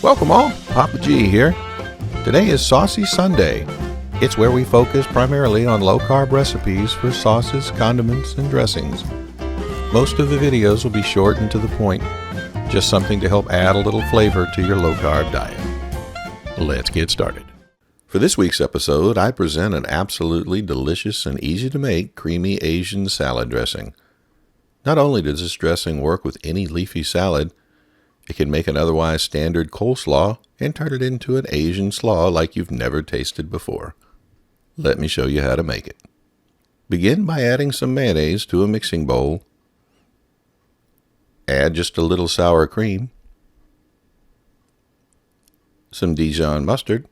Welcome all, Papa G here. Today is Saucy Sunday. It's where we focus primarily on low-carb recipes for sauces, condiments, and dressings. Most of the videos will be short and to the point, just something to help add a little flavor to your low-carb diet. Let's get started. For this week's episode, I present an absolutely delicious and easy-to-make creamy Asian salad dressing. Not only does this dressing work with any leafy salad, it can make an otherwise standard coleslaw and turn it into an Asian slaw like you've never tasted before. Let me show you how to make it. Begin by adding some mayonnaise to a mixing bowl. Add just a little sour cream, some Dijon mustard,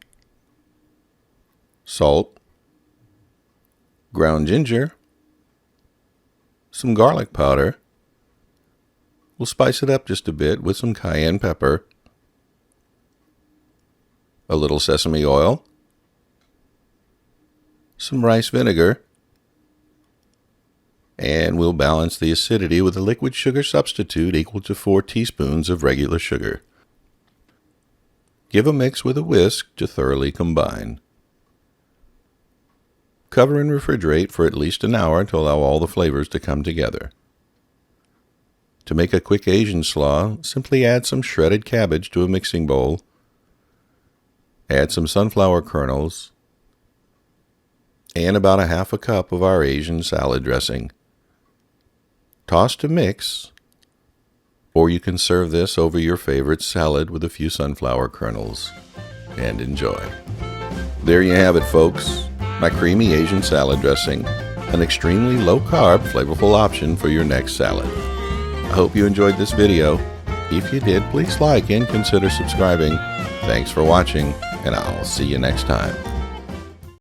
salt, ground ginger, some garlic powder. We'll spice it up just a bit with some cayenne pepper, a little sesame oil, some rice vinegar, and we'll balance the acidity with a liquid sugar substitute equal to 4 teaspoons of regular sugar. Give a mix with a whisk to thoroughly combine. Cover and refrigerate for at least an hour to allow all the flavors to come together. To make a quick Asian slaw, simply add some shredded cabbage to a mixing bowl. Add some sunflower kernels and about a half a cup of our Asian salad dressing. Toss to mix, or you can serve this over your favorite salad with a few sunflower kernels and enjoy. There you have it, folks. My creamy Asian salad dressing, an extremely low-carb, flavorful option for your next salad. I hope you enjoyed this video. If you did, please like and consider subscribing. Thanks for watching, and I'll see you next time.